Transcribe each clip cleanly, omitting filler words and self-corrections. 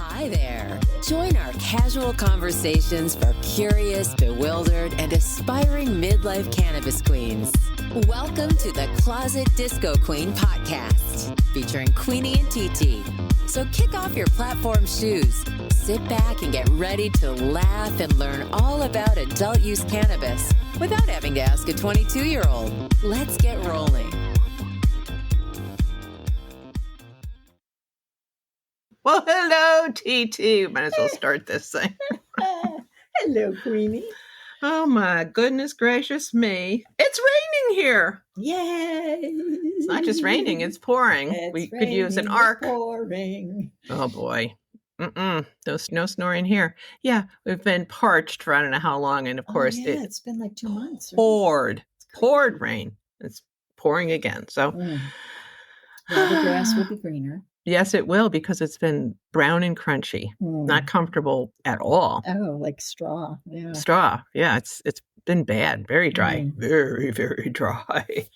Hi there. Join our casual conversations for curious, bewildered, and aspiring midlife cannabis queens. Welcome to the Closet Disco Queen podcast, featuring Queenie and TT. So kick off your platform shoes, sit back, and get ready to laugh and learn all about adult use cannabis without having to ask a 22-year-old. Let's get rolling. Well, hello, TT. Might as well start this thing. Hello, Queenie. Oh, my goodness gracious me. It's raining here. Yay. It's not just raining, it's pouring. We could use an arc. Pouring. Oh, boy. No snoring here. Yeah, we've been parched for I don't know how long. And, of course, it's been like 2 months. Poured rain. It's pouring again. So, well, the grass will be greener. Yes, it will, because it's been brown and crunchy. Not comfortable at all. Oh, like straw. Yeah. Straw. Yeah, it's been bad. Very dry. Very, very dry.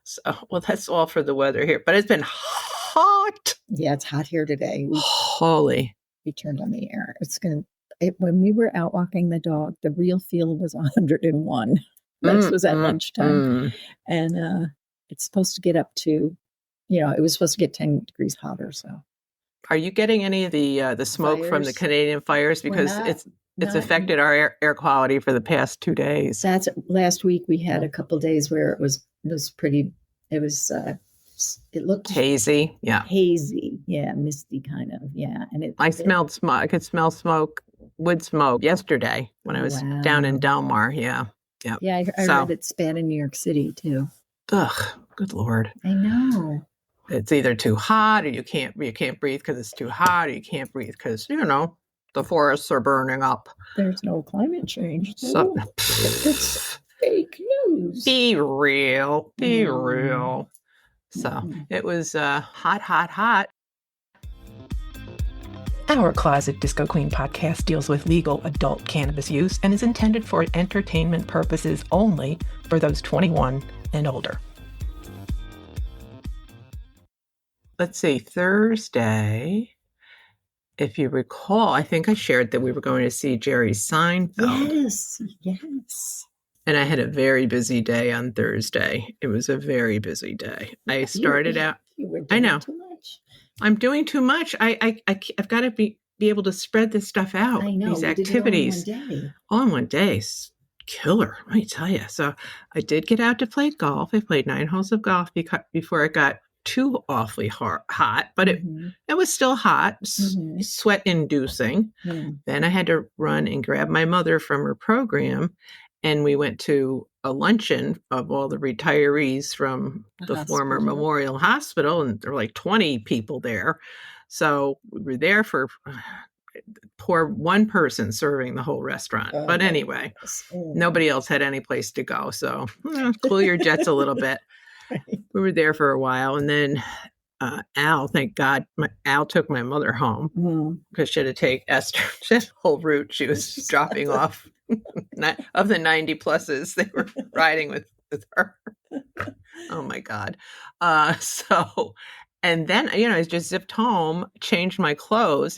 So, well, that's all for the weather here. But it's been hot. Yeah, it's hot here today. Holy. We turned on the air. When we were out walking the dog, the real feel was 101. This was at lunchtime. And it's supposed to get up to, it was supposed to get 10 degrees hotter. So, are you getting any of the smoke fires from the Canadian fires? Because it's affected our air quality for the past 2 days. That's last week. We had a couple of days where it was pretty. It looked hazy. Yeah, hazy. Yeah, misty kind of. Yeah, and I smelled smoke. I could smell wood smoke yesterday when I was down in Delmar. Yeah. Yeah, I heard it's bad in New York City too. Ugh, good Lord. I know. It's either too hot, or you can't breathe because it's too hot, or you can't breathe because the forests are burning up. There's no climate change. So, it's fake news. Be real. So it was hot. Our Closet Disco Queen podcast deals with legal adult cannabis use and is intended for entertainment purposes only for those 21 and older. Let's see, Thursday, if you recall, I think I shared that we were going to see Jerry Seinfeld. Yes. And I had a very busy day on Thursday. It was a very busy day. I started out. I know. Too much. I'm doing too much. I've got to be able to spread this stuff out. I know. These activities. All in one day. Killer, let me tell you. So I did get out to play golf. I played 9 holes of golf before it got too awfully hot, but it was still hot, sweat inducing. Then I had to run and grab my mother from her program, and we went to a luncheon of all the retirees from the former Memorial Hospital, and there were like 20 people there. So we were there for poor one person serving the whole restaurant. But anyway, nobody else had any place to go. So cool your jets a little bit. We were there for a while, and then Al, thank God, Al took my mother home because she had to take Esther. She had a whole route she was dropping off. Of the 90 pluses, they were riding with her. Oh my God. And then, I just zipped home, changed my clothes,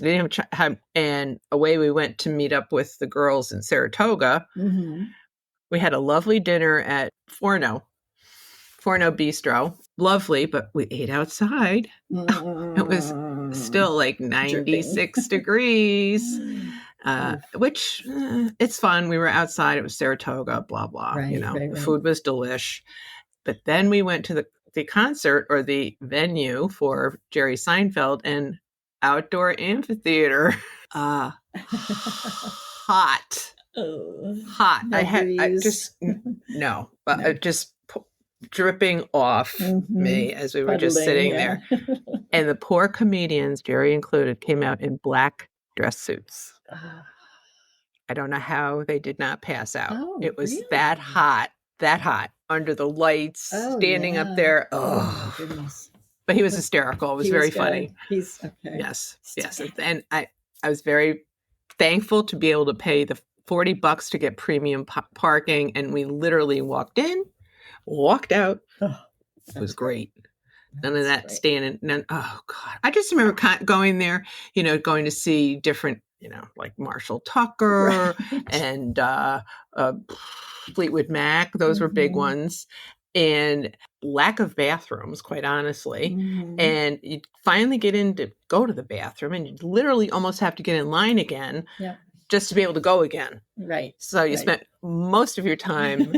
and away we went to meet up with the girls in Saratoga. We had a lovely dinner at Forno Bistro. Lovely, but we ate outside. It was still like 96 degrees, which it's fun. We were outside. It was Saratoga, blah, blah. Right. Food was delish. But then we went to the concert or the venue for Jerry Seinfeld and outdoor amphitheater. Hot. Hot. Just dripping off me as we were just sitting there. And the poor comedians, Jerry included, came out in black dress suits. I don't know how they did not pass out. It was really? that hot under the lights, standing up there. Oh, my goodness. But he was hysterical. It was very funny. He's okay. Yes. And I was very thankful to be able to pay the $40 to get premium parking. And we literally walked in, walked out. It was great. None of that standing. Oh God! I just remember going there. Going to see different. Like Marshall Tucker and Fleetwood Mac. Those were big ones. And lack of bathrooms, quite honestly. And you finally get in to go to the bathroom, and you literally almost have to get in line again just to be able to go again. Right. So you spent most of your time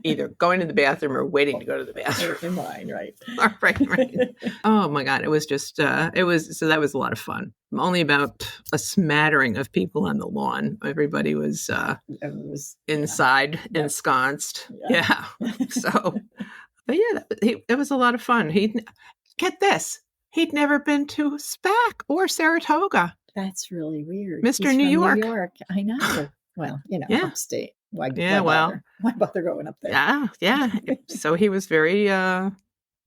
either going to the bathroom or waiting to go to the bathroom. In line, right. Right. Oh my God. It was just, so that was a lot of fun. Only about a smattering of people on the lawn. Everybody was inside, ensconced. Yeah. So, but it was a lot of fun. Get this. He'd never been to SPAC or Saratoga. That's really weird. Mr. New York. New York. I know. Well, upstate. Why bother going up there? Yeah. So he was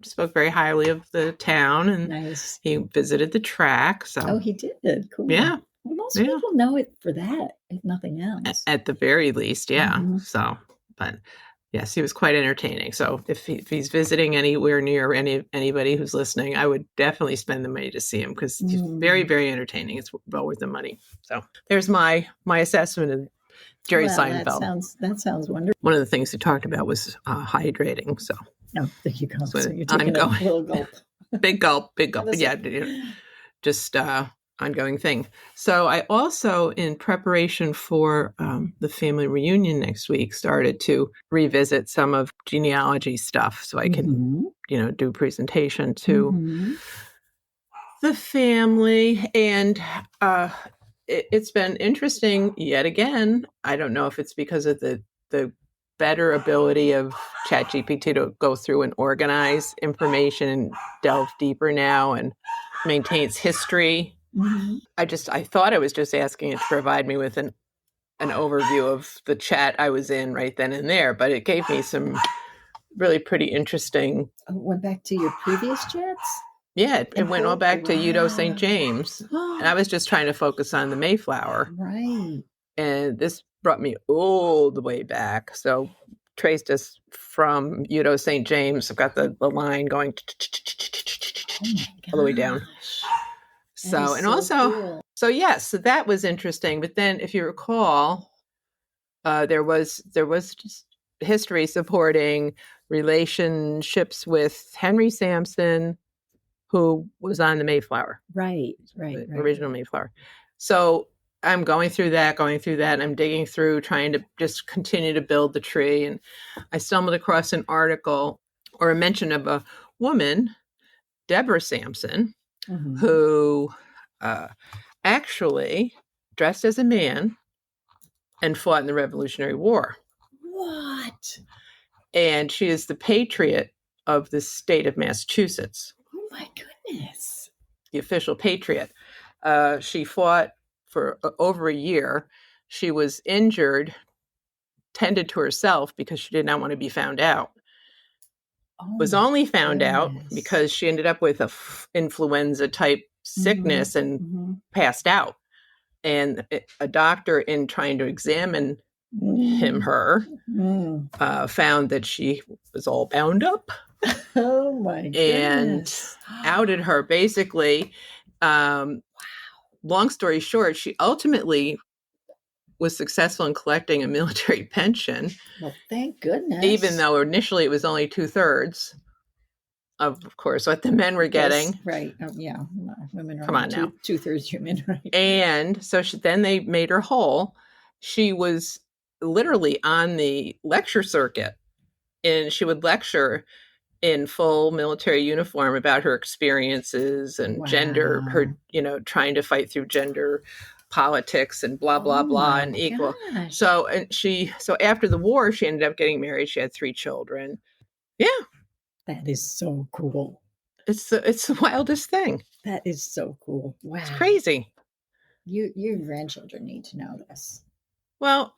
spoke very highly of the town, and he visited the track. So. Oh, he did. Cool. Yeah. Well, most people know it for that, if nothing else. At the very least, yeah. So, but yes, he was quite entertaining. So if he's visiting anywhere near anybody who's listening, I would definitely spend the money to see him, because he's very, very entertaining. It's well worth the money. So there's my assessment of Jerry Seinfeld. That sounds wonderful. One of the things he talked about was hydrating. So there you go. So you're taking a little gulp. Big gulp. But yeah, just ongoing thing. So I also, in preparation for the family reunion next week, started to revisit some of genealogy stuff so I can, do a presentation to the family. And it's been interesting yet again. I don't know if it's because of the better ability of ChatGPT to go through and organize information and delve deeper now and maintains history. I thought I was just asking it to provide me with an overview of the chat I was in right then and there, but it gave me some really pretty interesting. Went back to your previous chats? Yeah, it went all back to Udo St. James. And I was just trying to focus on the Mayflower. Right. And this brought me all the way back. So traced us from Udo St. James. I've got the line going all the way down. So, and also, cool. So yes, so that was interesting. But then if you recall, there was just history supporting relationships with Henry Sampson, who was on the Mayflower. Right. Original Mayflower. So I'm going through that, and I'm digging through, trying to just continue to build the tree. And I stumbled across an article or a mention of a woman, Deborah Sampson, who actually dressed as a man and fought in the Revolutionary War. What? And she is the patriot of the state of Massachusetts. Oh my goodness. The official patriot. She fought for over a year. She was injured, tended to herself because she did not want to be found out. Was only found out because she ended up with a influenza type sickness and passed out. And a doctor, in trying to examine her, found that she was all bound up. Oh my goodness. And outed her. Basically, long story short, she ultimately was successful in collecting a military pension. Well, thank goodness. Even though initially it was only 2/3 of course, what the men were getting. Yes, right. Oh, yeah. Women are Come on now. 2/3 human, right? And so then they made her whole. She was literally on the lecture circuit, and she would lecture in full military uniform about her experiences and gender, her, trying to fight through gender politics and blah, blah, blah, and equal. So, so after the war, she ended up getting married. She had 3 children. Yeah. That is so cool. It's the wildest thing. That is so cool. Wow. It's crazy. Your grandchildren need to know this. Well,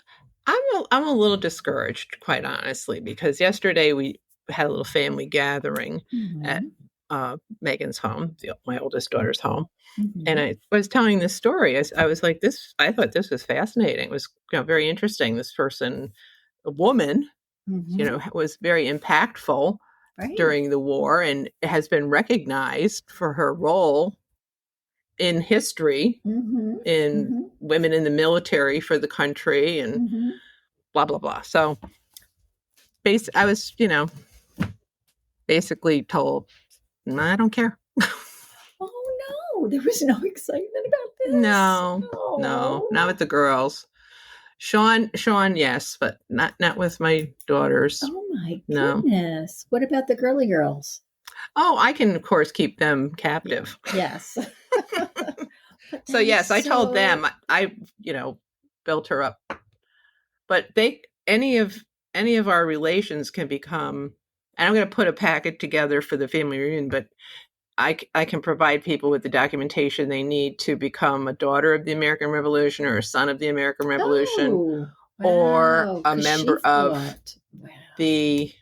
I'm a little discouraged, quite honestly, because yesterday we had a little family gathering at Megan's home, my oldest daughter's home. And I was telling this story. I was like, I thought this was fascinating. It was very interesting. This person, a woman, was very impactful during the war and has been recognized for her role in history, in women in the military for the country and blah, blah, blah. So I was, basically told, I don't care. Oh, no. There was no excitement about this? No, not with the girls. Sean, yes, but not with my daughters. Oh, my goodness. What about the girly girls? Oh, I can, of course, keep them captive. Yes. So, yes, I told them, I built her up. But any of our relations can become, and I'm going to put a packet together for the family reunion, but I can provide people with the documentation they need to become a daughter of the American Revolution or a son of the American Revolution or a member of the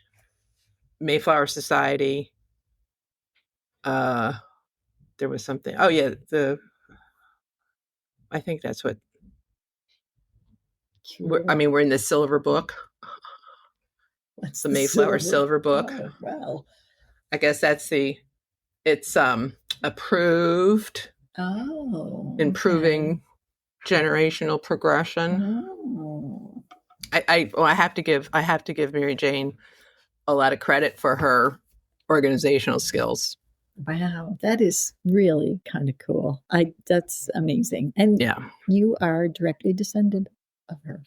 Mayflower Society. There was something. Oh, yeah. I think that's what. We're in the Silver Book. What's the Mayflower Silver Book? Oh, wow. I guess it's approved. Oh. Improving generational progression. Oh. I have to give Mary Jane a lot of credit for her organizational skills. Wow, that is really kind of cool. That's amazing. And you are directly descended of her.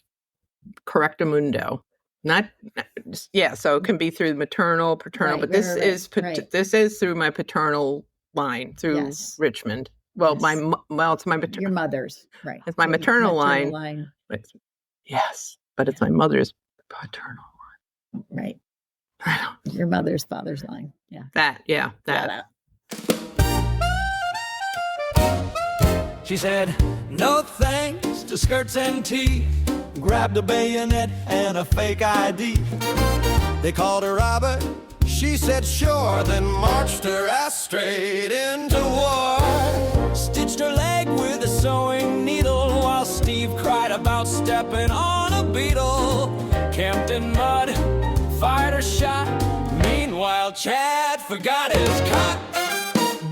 Correctamundo. So it can be through paternal, but this is through my paternal line through Richmond. Well, it's my maternal. Your mother's, right? It's my maternal line. But it's my mother's paternal line. Right. I know. Your mother's father's line. Yeah. That. She said, no thanks to skirts and tea. Grabbed a bayonet and a fake ID. They called her Robert. She said sure, then marched her ass straight into war. Stitched her leg with a sewing needle while Steve cried about stepping on a beetle. Camped in mud, fired a shot. Meanwhile, Chad forgot his cot.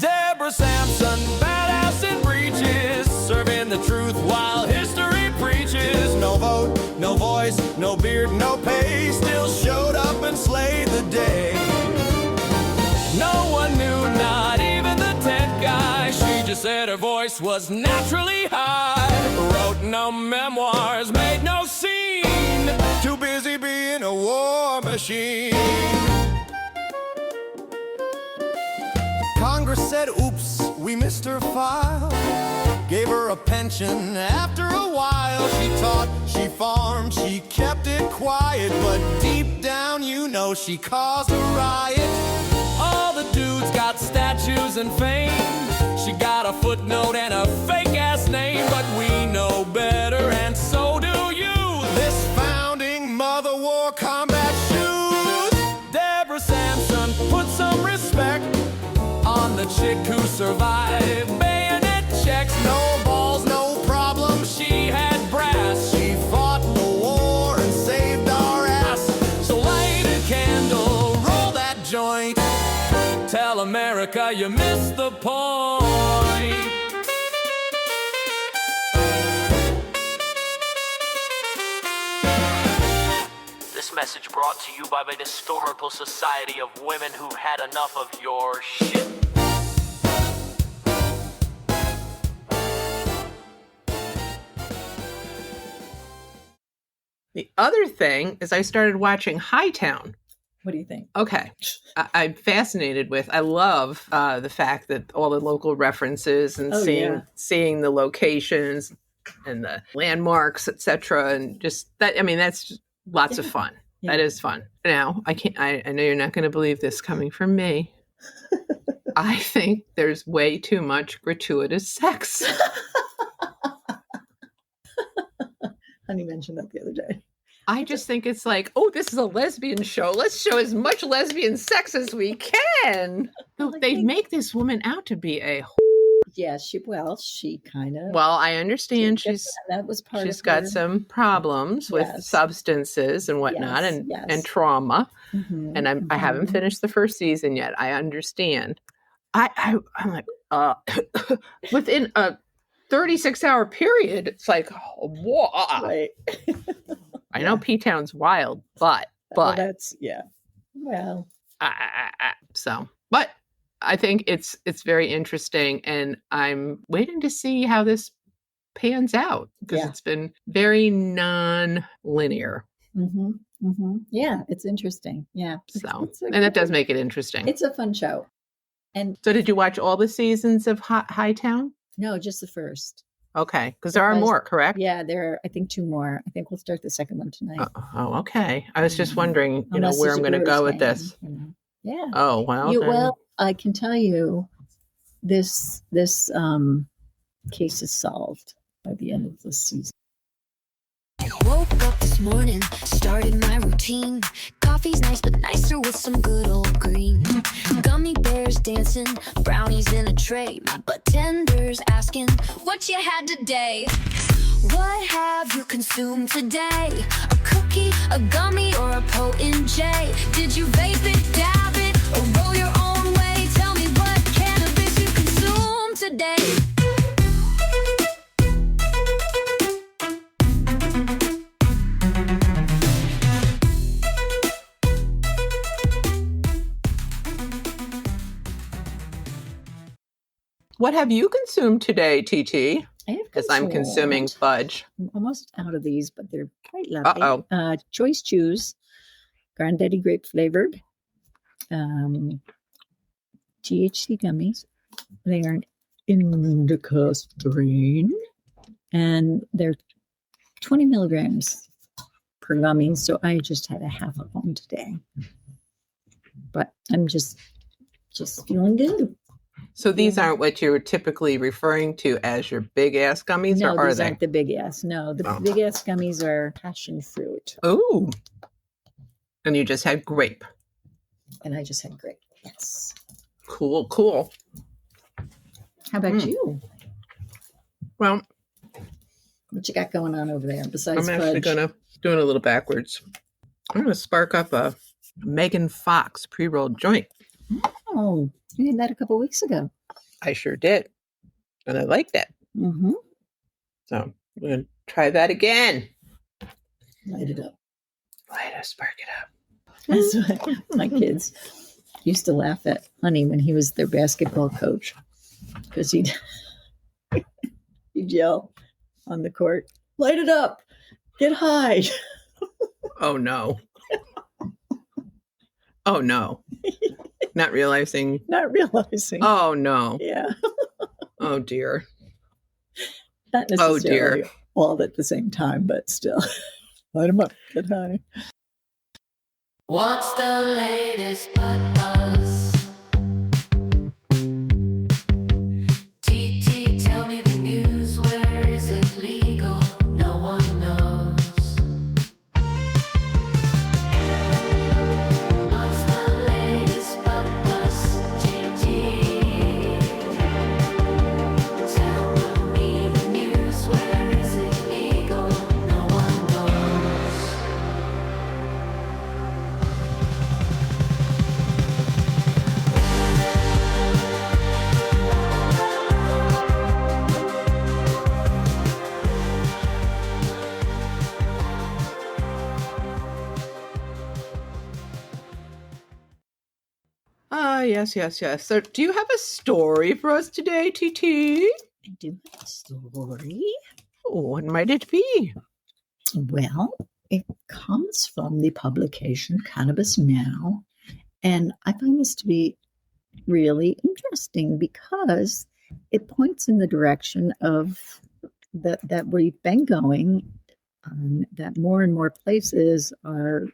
Deborah Sampson, badass in breeches, serving the truth while history preaches. No vote, no voice, no beard, no pay, still showed up and slayed the day. No one knew, not even the tent guy. She just said her voice was naturally high. Wrote no memoirs, made no scene, too busy being a war machine. Congress said, oops, we missed her file. Gave her a pension after a while. She taught, she farmed, she kept it quiet. But deep down, she caused a riot. All the dudes got statues and fame. She got a footnote and a fake-ass name. But we know better, and so do you. This founding mother wore combat shoes. Deborah Sampson put some respect on the chick who survived bayonet checks. No balls, no problem, she had brass. She fought the war and saved our ass. So light a candle, roll that joint. Tell America you missed the point. This message brought to you by the Historical Society of Women Who've Had Enough of Your Shit. The other thing is I started watching HighTown. What do you think? Okay. I'm fascinated with, I love the fact that all the local references and seeing the locations and the landmarks, etc. And just that, I mean, that's just lots of fun. Yeah. That is fun. Now, I know you're not going to believe this coming from me. I think there's way too much gratuitous sex. Honey mentioned that the other day. I just think it's like, oh, this is a lesbian show. Let's show as much lesbian sex as we can. They make this woman out to be a she kind of. Well, I understand that was part she's of got her. some problems with substances and whatnot and trauma. Mm-hmm, And I haven't finished the first season yet. I understand. I'm like, within a 36-hour period, it's like, whoa. Right. I know P-Town's wild, but that's well. So, but I think it's very interesting, and I'm waiting to see how this pans out because it's been very non-linear. Mm-hmm. Mm-hmm. Yeah, it's interesting. Yeah. So, and it does make it interesting. It's a fun show. And so, did you watch all the seasons of HighTown? No, just the first. Okay, because there are more, correct? Yeah, there are, I think, 2 more. I think we'll start the second one tonight. Oh, okay. I was just wondering, Unless where I'm going to go with this. Yeah. Oh, well. Well, I can tell you this case is solved by the end of the season. Woke up this morning, started my routine. Coffee's nice, but nicer with some good old green. Gummy bears dancing, brownies in a tray. My bartender's asking what you had today. What have you consumed today? A cookie, a gummy, or a potent J? Did you vape it, dab it, or roll your own way? Tell me what cannabis you consumed today. What have you consumed today, TT? Because I'm consuming fudge. I'm almost out of these, but they're quite lovely. Choice Chews, Granddaddy Grape flavored, THC gummies. They are an indica strain, and they're 20 milligrams per gummy. So I just had a half of one today, but I'm just feeling good. So these aren't what you're typically referring to as your big ass gummies, no, or are these they? Aren't the big ass. No, the big ass gummies are passion fruit. Oh, and you just had grape. And I just had grape. Yes. Cool. How about you? Well, what you got going on over there besides I'm actually doing a little backwards. I'm gonna spark up a Megan Fox pre-rolled joint. Oh, you did that a couple weeks ago. I sure did. And I liked it. Mm-hmm. So we're going to try that again. Light it up. Spark it up. That's what my kids used to laugh at Honey when he was their basketball coach. Because he'd yell on the court, light it up, get high. Oh, no. Oh, no. Not realizing. Oh, no. Yeah. Oh, dear. Not necessarily all at the same time, but still. Light them up. Get high. What's the latest but buzz? TT, tell me the news. Where is it legal? No one knows. What's the latest but buzz? TT, tell me the news. Where is it legal? No one knows. Yes. So do you have a story for us today, TT? I do have a story. Oh, what might it be? Well, it comes from the publication Cannabis Now. And I find this to be really interesting because it points in the direction of that we've been going, that more and more places are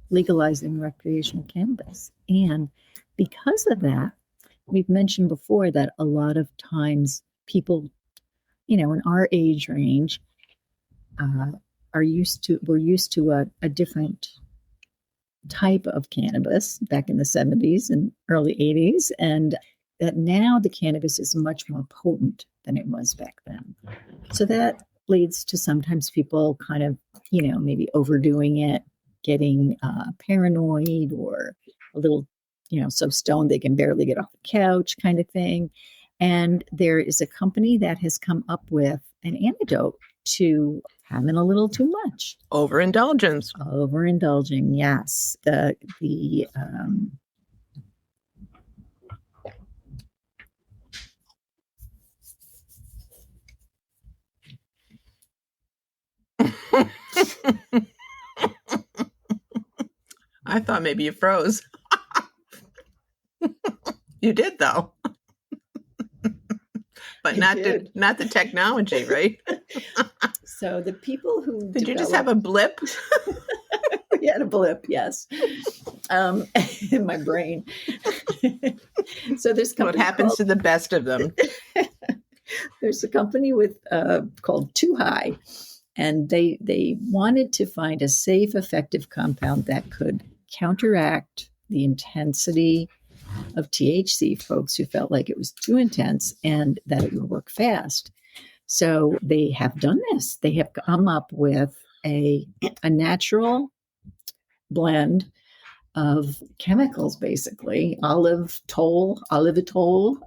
legalizing recreational cannabis. And because of that, we've mentioned before that a lot of times people, in our age range, we're used to a different type of cannabis back in the 70s and early 80s. And that now the cannabis is much more potent than it was back then. So that leads to sometimes people kind of, maybe overdoing it, getting paranoid or a little, so stoned they can barely get off the couch kind of thing. And there is a company that has come up with an antidote to having a little too much. Overindulgence. Overindulging, yes. I thought maybe you froze. You did, though. But not the technology, right? So the people who did you just have a blip? We had a blip, yes, in my brain. So this company, what happens to the best of them? There's a company called Too High, and they wanted to find a safe, effective compound that could counteract the intensity of THC, folks who felt like it was too intense and that it would work fast. So they have done this. They have come up with a natural blend of chemicals, basically. Olivetol,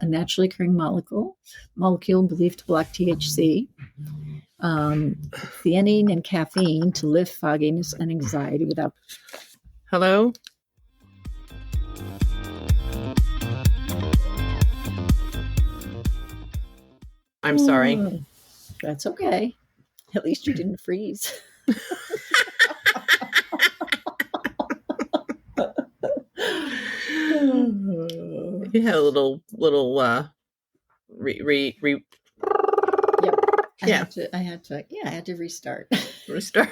a naturally occurring molecule believed to block THC, theanine and caffeine to lift fogginess and anxiety without. Hello? I'm sorry. That's okay. At least you didn't freeze. You had a little Yep. I had to restart. Restart.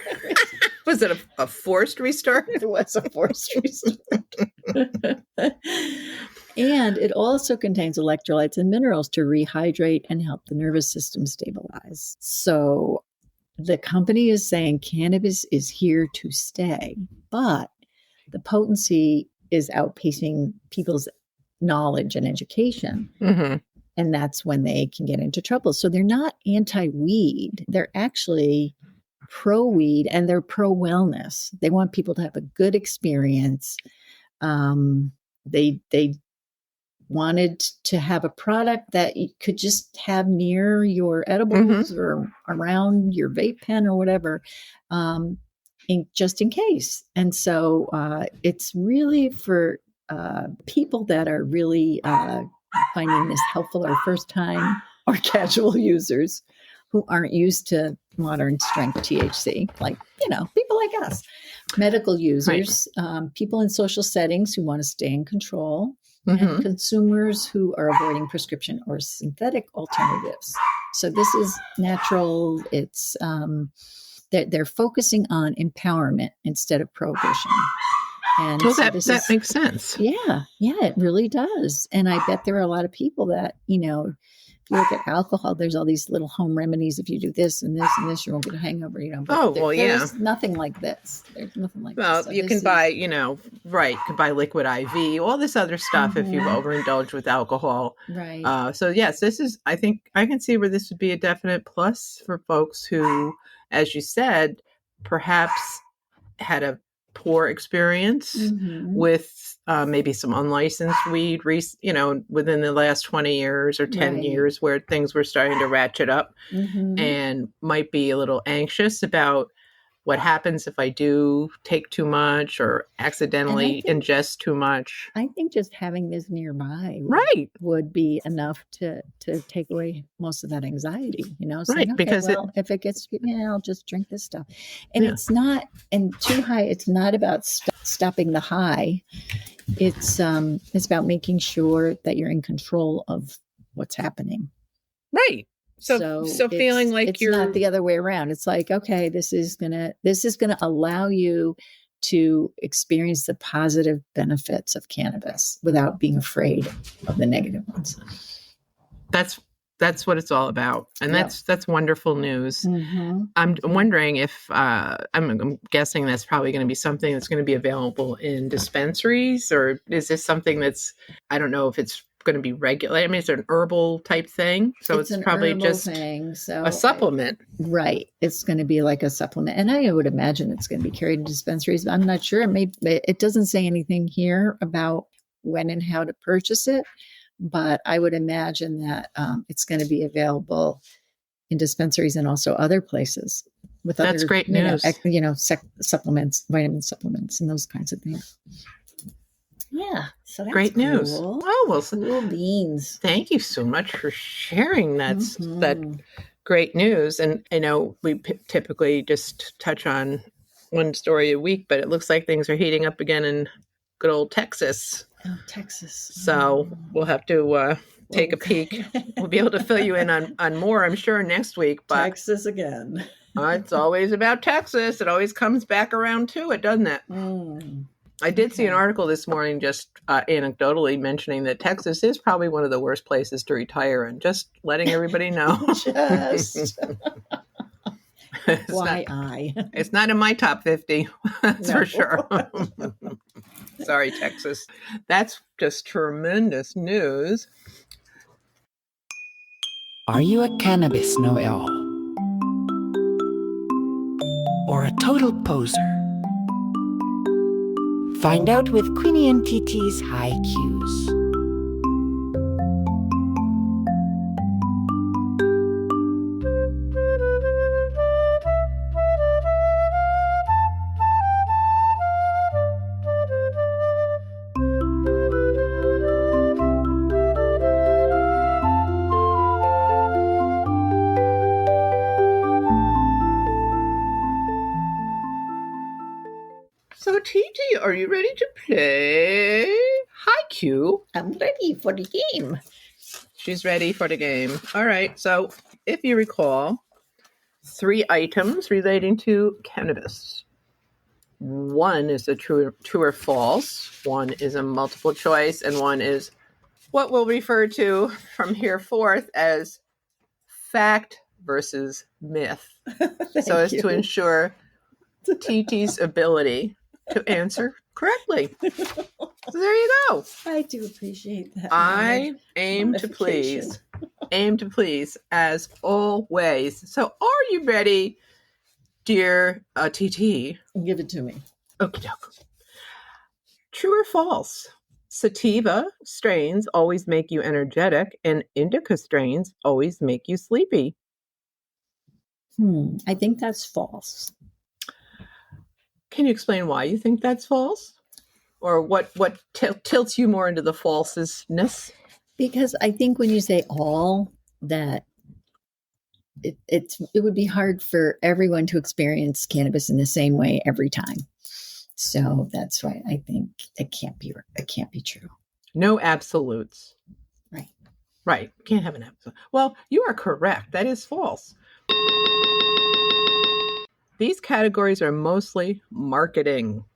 Was it a forced restart? It was a forced restart. And it also contains electrolytes and minerals to rehydrate and help the nervous system stabilize. So the company is saying cannabis is here to stay, but the potency is outpacing people's knowledge and education. Mm-hmm. And that's when they can get into trouble. So they're not anti-weed. They're actually pro-weed and they're pro-wellness. They want people to have a good experience. They wanted to have a product that you could just have near your edibles or around your vape pen or whatever, just in case. And so it's really for people that are really finding this helpful or first time or casual users who aren't used to modern strength THC, like, people like us, medical users, right. People in social settings who want to stay in control, and consumers who are avoiding prescription or synthetic alternatives. So this is natural. It's they're focusing on empowerment instead of prohibition. And well, that makes sense. Yeah, it really does. And I bet there are a lot of people that, if you look at alcohol, there's all these little home remedies. If you do this and this and this, you won't get a hangover. But there's nothing like this. There's nothing like this. Well, so you can buy, right. You can buy liquid IV, all this other stuff if you overindulge with alcohol. Right. So yes, I think I can see where this would be a definite plus for folks who, as you said, perhaps had a poor experience with maybe some unlicensed weed, within the last 20 years or 10 years where things were starting to ratchet up and might be a little anxious about what happens if I do take too much or accidentally ingest too much. I think just having this nearby would be enough to take away most of that anxiety, saying, okay, because if it gets to me, I'll just drink this stuff. And it's not, and Too High, it's not about stopping the high. It's about making sure that you're in control of what's happening. Right. So feeling like it's not the other way around. It's like, okay, this is gonna allow you to experience the positive benefits of cannabis without being afraid of the negative ones. That's what it's all about, and that's wonderful news. I'm wondering if I'm guessing that's probably going to be something that's going to be available in dispensaries, or is this something that's, I don't know if it's going to be regulated? I mean, it's an herbal type thing. So it's probably just thing, so a supplement. Right. It's going to be like a supplement. And I would imagine it's going to be carried in dispensaries. I'm not sure. It doesn't say anything here about when and how to purchase it, but I would imagine that it's going to be available in dispensaries and also other places. That's great news. Supplements, vitamin supplements, and those kinds of things. Yeah, so that's great news. Cool. Oh, well, cool beans. Thank you so much for sharing that great news. And I know we typically just touch on one story a week, but it looks like things are heating up again in good old Texas. Oh, Texas. So we'll have to take a peek. We'll be able to fill you in on more, I'm sure, next week. But Texas again. It's always about Texas. It always comes back around to it, doesn't it? I did see an article this morning just anecdotally mentioning that Texas is probably one of the worst places to retire in. Just letting everybody know. It's not in my top 50. That's for sure. Sorry, Texas. That's just tremendous news. Are you a cannabis know-it-all? Or a total poser? Find out with Queenie and TT's High Qs. So, TT, are you ready to play Haiku? I'm ready for the game. She's ready for the game. All right. So, if you recall, 3 items relating to cannabis. One is a true or false. One is a multiple choice. And one is what we'll refer to from here forth as fact versus myth. So as to ensure TT's ability to answer correctly. So there you go. I do appreciate that. I aim to please. Aim to please, as always. So are you ready, dear TT? Give it to me. Okie doke. True or false? Sativa strains always make you energetic, and indica strains always make you sleepy. I think that's false. Can you explain why you think that's false? Or what tilts you more into the falseness? Because I think when you say all, that it would be hard for everyone to experience cannabis in the same way every time. So that's why I think it can't be true. No absolutes. Right. Right. Can't have an absolute. Well, you are correct. That is false. These categories are mostly marketing.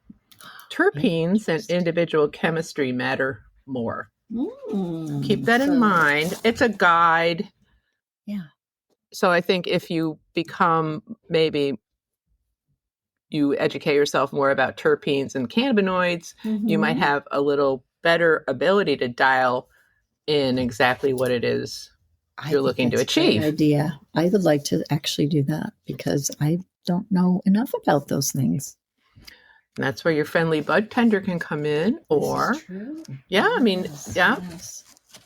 Terpenes and individual chemistry matter more. Keep that in mind. It's a guide. Yeah. So I think if you become, maybe you educate yourself more about terpenes and cannabinoids, you might have a little better ability to dial in exactly what it is you're looking to achieve. A great idea. I would like to actually do that because I don't know enough about those things. And that's where your friendly bud tender can come in. Or, yes.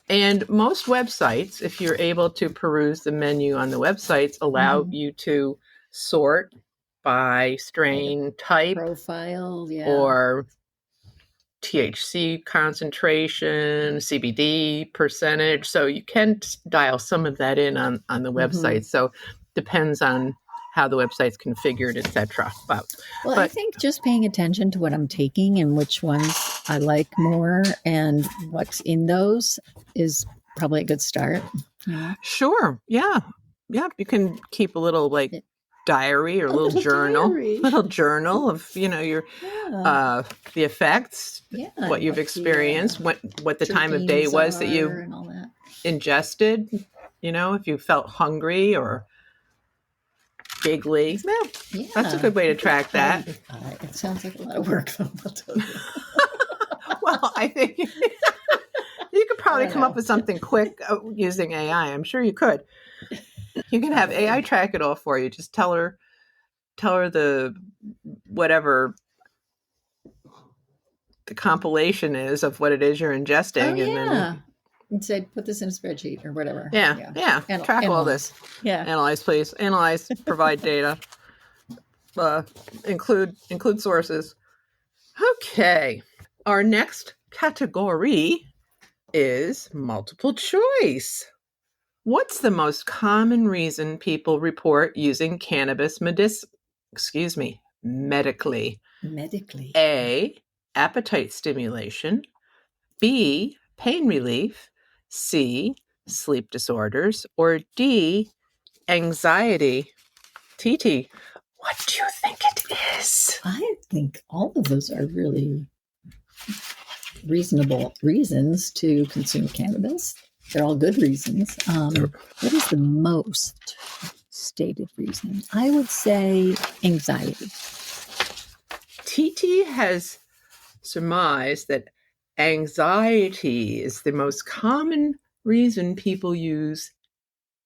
And most websites, if you're able to peruse the menu on the websites, allow you to sort by strain type, profile, or THC concentration, CBD percentage. So you can dial some of that in on the website. So depends on how the website's configured, etc. But I think just paying attention to what I'm taking and which ones I like more and what's in those is probably a good start. Yeah. Sure. Yeah. Yeah. You can keep a little diary or a little journal of, your, the effects, what you've experienced, what the time of day was that you ingested, if you felt hungry or giggly. Yeah, that's a good way to track that. It sounds like a lot of work, though. Well, I think you could probably come up with something quick using AI. I'm sure you could. You can have AI track it all for you. Just tell her the whatever the compilation is of what it is you're ingesting, and said, put this in a spreadsheet or whatever. Yeah. Track all this. Yeah. Analyze, please. Analyze. Provide data. Include sources. Okay. Our next category is multiple choice. What's the most common reason people report using cannabis medically? Medically. A, appetite stimulation. B, pain relief. C, sleep disorders. Or D, anxiety. TT, what do you think it is? I think all of those are really reasonable reasons to consume cannabis. They're all good reasons. What is the most stated reason? I would say anxiety. TT has surmised that anxiety is the most common reason people use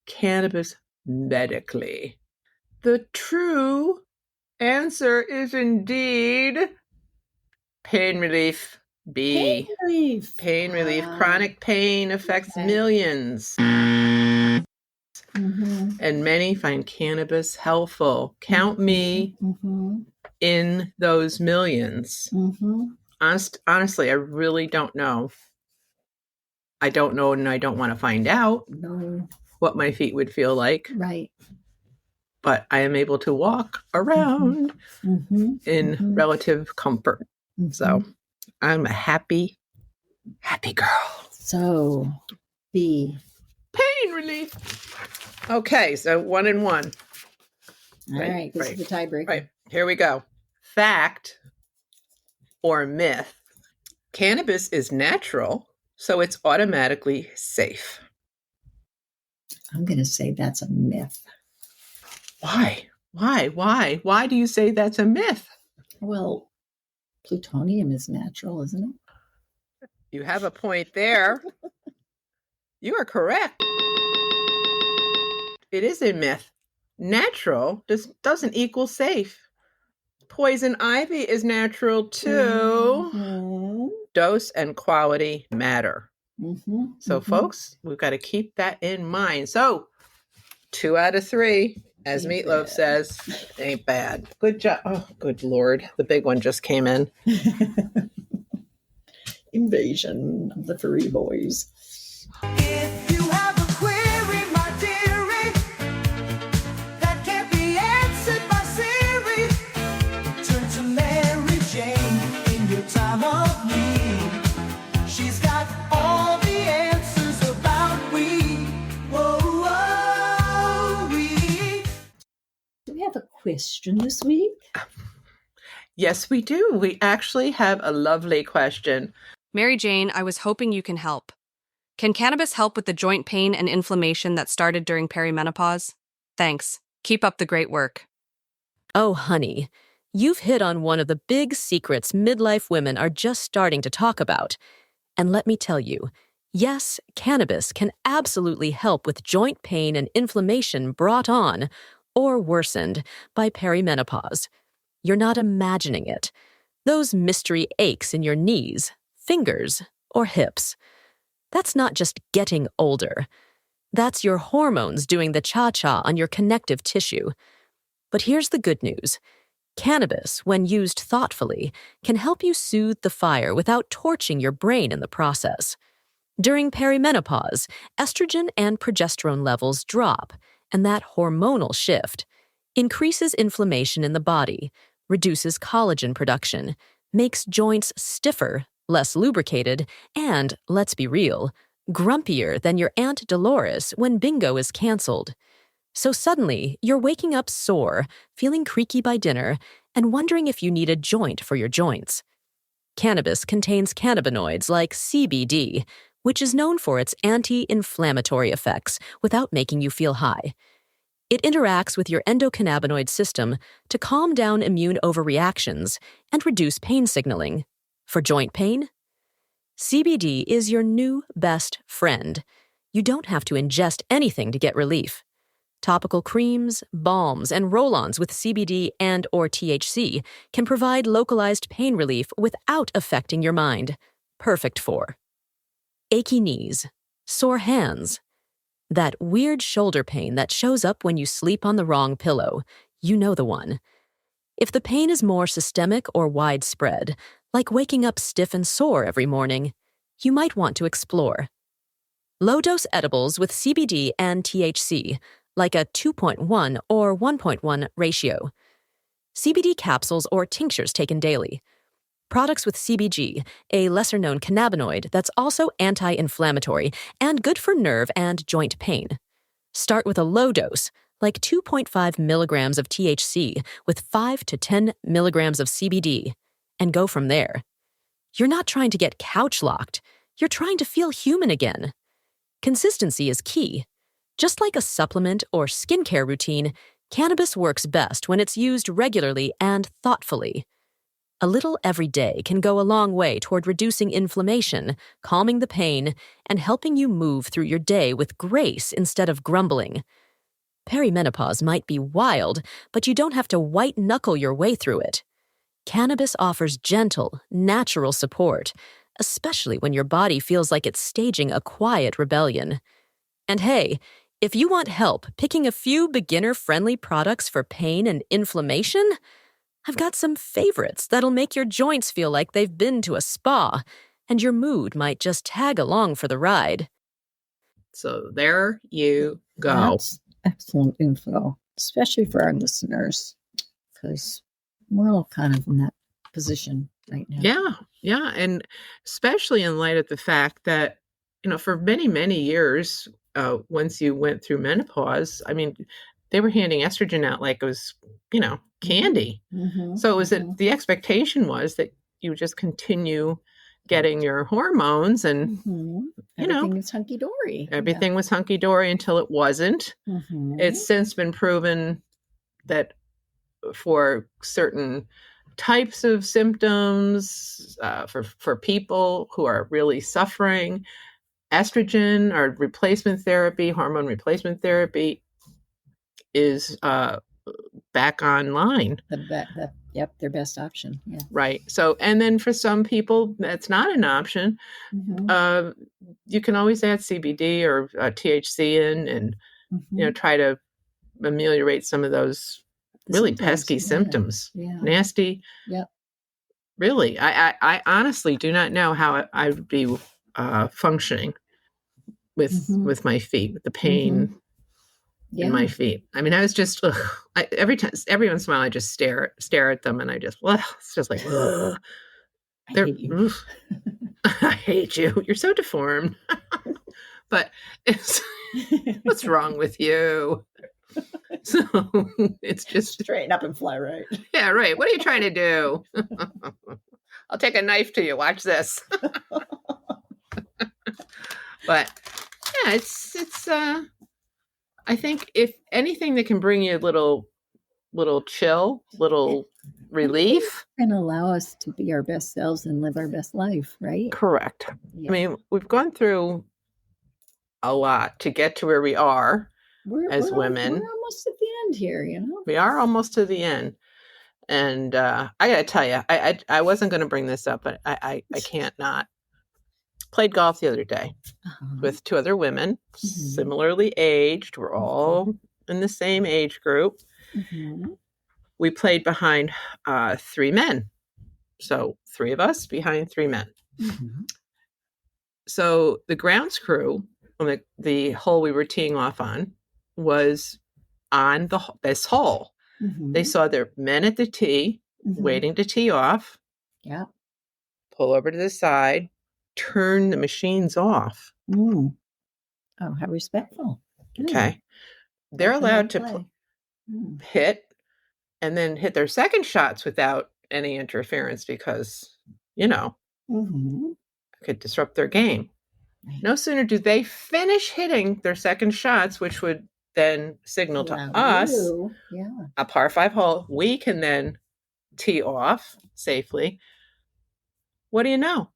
cannabis medically. The true answer is indeed pain relief. B. Pain relief. Chronic pain affects millions. Mm-hmm. And many find cannabis helpful. Count me in those millions. Honestly, I really don't know. I don't know, and I don't want to find out what my feet would feel like. Right. But I am able to walk around in relative comfort. So I'm a happy girl. So, B. Pain relief. Okay, so 1 and 1. All right, this is the tiebreaker. Right, here we go. Fact or myth. Cannabis is natural, so it's automatically safe. I'm going to say that's a myth. Why? Why do you say that's a myth? Well, plutonium is natural, isn't it? You have a point there. You are correct. It is a myth. Natural doesn't equal safe. Poison ivy is natural too. Dose and quality matter. So, folks, we've got to keep that in mind. So, 2 out of 3, as Meatloaf says, ain't bad. Good job. Oh, good Lord. The big one just came in. Invasion of the furry boys. If you have a query, my dearie, that can't be answered by Siri, turn to Mary Jane in your time of need. She's got all the answers about weed. Whoa, weed. Do we have a question this week? Yes, we do. We actually have a lovely question. Mary Jane, I was hoping you can help. Can cannabis help with the joint pain and inflammation that started during perimenopause? Thanks. Keep up the great work. Oh, honey, you've hit on one of the big secrets midlife women are just starting to talk about. And let me tell you, yes, cannabis can absolutely help with joint pain and inflammation brought on, or worsened, by perimenopause. You're not imagining it. Those mystery aches in your knees, fingers, or hips. That's not just getting older. That's your hormones doing the cha-cha on your connective tissue. But here's the good news. Cannabis, when used thoughtfully, can help you soothe the fire without torching your brain in the process. During perimenopause, estrogen and progesterone levels drop, and that hormonal shift increases inflammation in the body, reduces collagen production, makes joints stiffer, less lubricated, and, let's be real, grumpier than your Aunt Dolores when bingo is canceled. So suddenly, you're waking up sore, feeling creaky by dinner, and wondering if you need a joint for your joints. Cannabis contains cannabinoids like CBD, which is known for its anti-inflammatory effects without making you feel high. It interacts with your endocannabinoid system to calm down immune overreactions and reduce pain signaling. For joint pain? CBD is your new best friend. You don't have to ingest anything to get relief. Topical creams, balms, and roll-ons with CBD and or THC can provide localized pain relief without affecting your mind. Perfect for achy knees, sore hands, that weird shoulder pain that shows up when you sleep on the wrong pillow. You know the one. If the pain is more systemic or widespread, like waking up stiff and sore every morning, you might want to explore low-dose edibles with CBD and THC, like a 2.1 or 1.1 ratio. CBD capsules or tinctures taken daily. Products with CBG, a lesser-known cannabinoid that's also anti-inflammatory and good for nerve and joint pain. Start with a low dose, like 2.5 milligrams of THC with 5 to 10 milligrams of CBD, and go from there. You're not trying to get couch-locked. You're trying to feel human again. Consistency is key. Just like a supplement or skincare routine, cannabis works best when it's used regularly and thoughtfully. A little every day can go a long way toward reducing inflammation, calming the pain, and helping you move through your day with grace instead of grumbling. Perimenopause might be wild, but you don't have to white-knuckle your way through it. Cannabis offers gentle, natural support, especially when your body feels like it's staging a quiet rebellion. And hey, if you want help picking a few beginner-friendly products for pain and inflammation, I've got some favorites that'll make your joints feel like they've been to a spa, and your mood might just tag along for the ride. So there you go. That's excellent info, especially for our listeners, because we're all kind of in that position right now. Yeah. And especially in light of the fact that, for many, many years, once you went through menopause, I mean, they were handing estrogen out like it was, candy. Mm-hmm. So it was the expectation was that you would just continue getting your hormones and, everything was hunky-dory. Everything was hunky-dory until it wasn't. Mm-hmm. It's since been proven that for certain types of symptoms, for people who are really suffering, estrogen or replacement therapy, hormone replacement therapy is back online. Their best option. Yeah. Right. So, and then for some people, that's not an option. Mm-hmm. You can always add CBD or THC in and, try to ameliorate some of those really pesky symptoms. Yeah. Nasty. Yep. Really. I honestly do not know how I would be functioning with my feet, with the pain in my feet. I mean, I was just every once in a while I just stare at them and I just it's just like I hate you. I hate you. You're so deformed. But what's wrong with you? So it's just straighten up and fly right. Yeah, right. What are you trying to do? I'll take a knife to you. Watch this. But yeah, it's I think if anything that can bring you a little chill, little relief, and allow us to be our best selves and live our best life, right? Correct. Yeah. I mean, we've gone through a lot to get to where we are as women. We're almost at the end here, We are almost to the end. And I gotta tell you, I wasn't going to bring this up, but I can't not. Played golf the other day with two other women, similarly aged. We're all in the same age group. We played behind 3 men. So 3 of us behind 3 men. So the grounds crew on the hole we were teeing off on was on this hole. They saw their men at the tee waiting to tee off. Yeah. Pull over to the side, turn the machines off. Oh, how respectful. Okay. They're allowed to hit and then hit their second shots without any interference because, could disrupt their game. No sooner do they finish hitting their second shots, which would then signal to us a par 5 hole. We can then tee off safely. What do you know?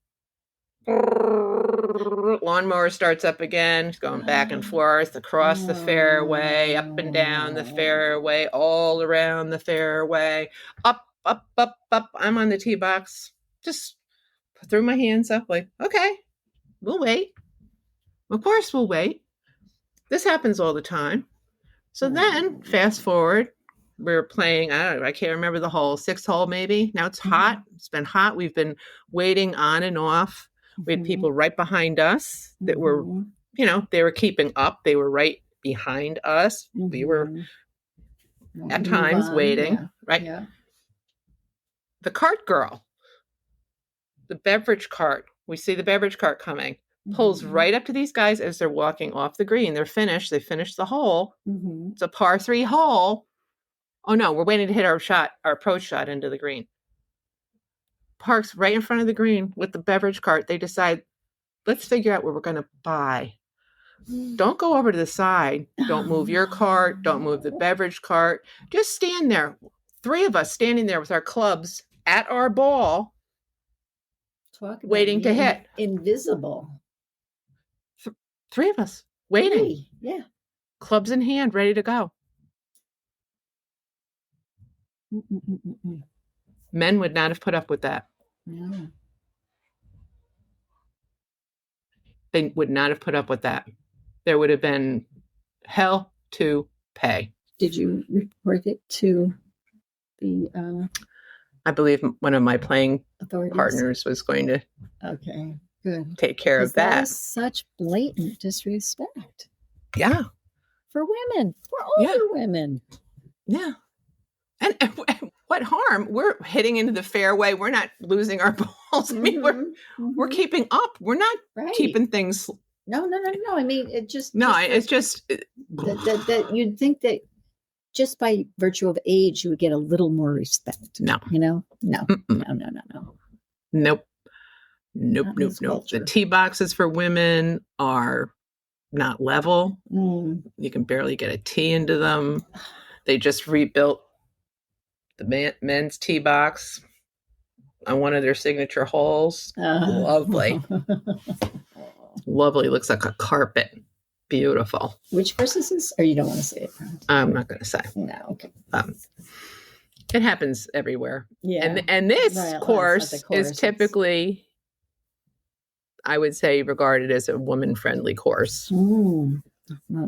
Lawnmower starts up again. It's going back and forth across the fairway, up and down the fairway, all around the fairway, up, up, up, up. I'm on the tee box. Just threw my hands up like, okay, we'll wait. Of course we'll wait. This happens all the time. So then, fast forward, we're playing, I can't remember the hole, 6th hole maybe. Now it's hot. It's been hot. We've been waiting on and off. We had people right behind us that were, they were keeping up. They were right behind us. We were at times waiting, right? Yeah. The cart girl, the beverage cart, we see the beverage cart coming, pulls right up to these guys as they're walking off the green. They're finished. They finished the hole. It's a par 3 hole. Oh no, we're waiting to hit our approach shot into the green. Parks right in front of the green with the beverage cart. They decide, let's figure out what we're going to buy. Don't go over to the side. Don't move your cart. Don't move the beverage cart. Just stand there. 3 of us standing there with our clubs at our ball, waiting to hit. Invisible. 3 of us waiting. 3, yeah. Clubs in hand, ready to go. Men would not have put up with that. No. They would not have put up with that. There would have been hell to pay. Did you report it to the... I believe one of my playing authorities? Partners was going to good. Take care of that. That is such blatant disrespect. Yeah. For women. For older women. Yeah. And what harm? We're hitting into the fairway. We're not losing our balls. I mean, we're keeping up. We're not keeping things. No. I mean, it just. No, it's just. That you'd think that just by virtue of age, you would get a little more respect. No. No. Nope. The tee boxes for women are not level. You can barely get a tee into them. They just rebuilt the men's tee box on one of their signature holes. Lovely. Lovely. Looks like a carpet. Beautiful. Which course is this? Or you don't want to say it? I'm not going to say. No, okay. It happens everywhere. Yeah. And this course is typically, I would say, regarded as a woman-friendly course. Well,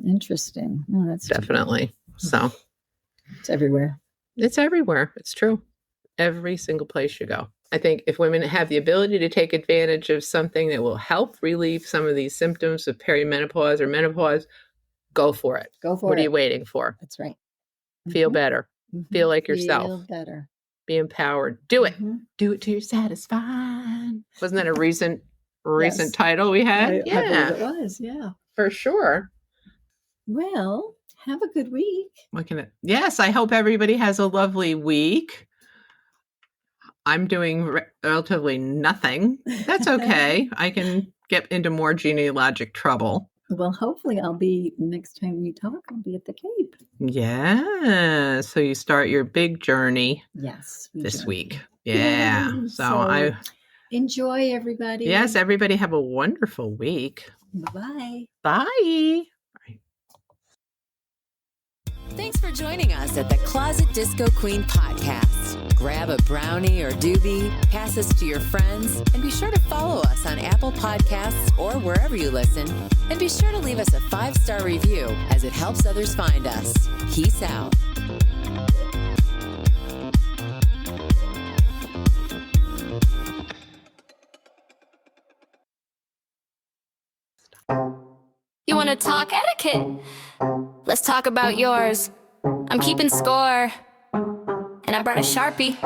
interesting. Oh, that's definitely. So it's everywhere. It's everywhere. It's true. Every single place you go. I think if women have the ability to take advantage of something that will help relieve some of these symptoms of perimenopause or menopause, go for it. What are you waiting for? That's right. Feel better. Feel like yourself. Feel better. Be empowered. Do it. Do it till you're satisfied. Wasn't that a recent title we had? I believe it was. Yeah. For sure. Well, have a good week. Yes, I hope everybody has a lovely week. I'm doing relatively nothing. That's okay. I can get into more genealogic trouble. Well, hopefully next time we talk, I'll be at the Cape. Yeah. So you start your big journey. Yes. This week. Yeah. So I enjoy, everybody. Yes, everybody have a wonderful week. Bye-bye. Bye. Thanks for joining us at the Closet Disco Queen podcast. Grab a brownie or doobie, pass us to your friends, and be sure to follow us on Apple Podcasts or wherever you listen. And be sure to leave us a 5-star review as it helps others find us. Peace out. You want to talk etiquette? Let's talk about yours. I'm keeping score, and I brought a Sharpie.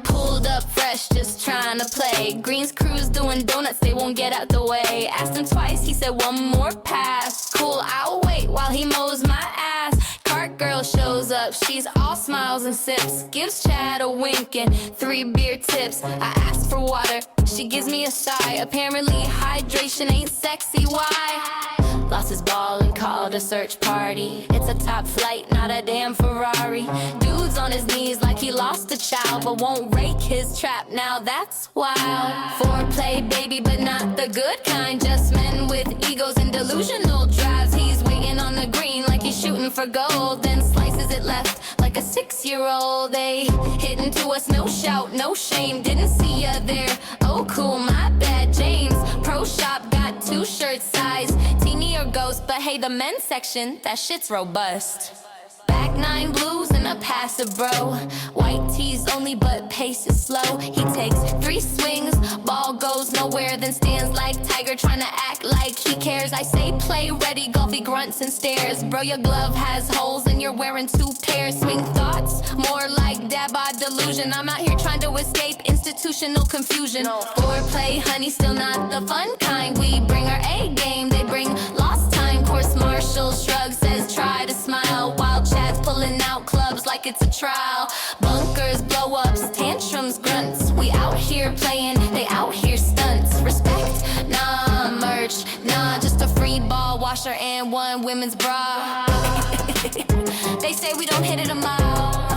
Pulled up fresh, just trying to play. Green's crew's doing donuts, they won't get out the way. Asked him twice, he said one more pass. Cool, I'll wait while he mows my ass. Cart girl shows up, she's all smiles and sips. Gives Chad a wink and 3 beer tips. I ask for water, she gives me a sigh. Apparently hydration ain't sexy, why? Lost his ball and called called a search party. It's a top flight, not a damn Ferrari. Dude's on his knees like he lost a child, but won't rake his trap, now that's wild. Foreplay, baby, but not the good kind. Just men with egos and delusional drives. He's waiting on the green like he's shooting for gold, then slices it left like a 6-year-old. They hitting to us, no shout, no shame. Didn't see ya there. Oh, cool, my bad, James. Pro shop got 2 shirt size, teeny or ghost, but hey, the men's section, that shit's robust. Back 9 blues and a passive bro. White tees only, but pace is slow. He takes 3 swings, ball goes nowhere, then stands like Tiger trying to act like he cares. I say play ready, golfy grunts and stares. Bro, your glove has holes and you're wearing 2 pairs. Swing thoughts, more like dab by delusion. I'm out here trying to escape institutional confusion. Foreplay, honey, still not the fun kind. We bring our A game, they bring lost time. Course Marshall shrugs, says try to smile. Wild chats pulling out clubs like it's a trial. Bunkers, blow ups, tantrums, grunts. We out here playing, they out here stunts. Respect, nah, merch, nah, just a free ball washer and 1 women's bra. They say we don't hit it a mile.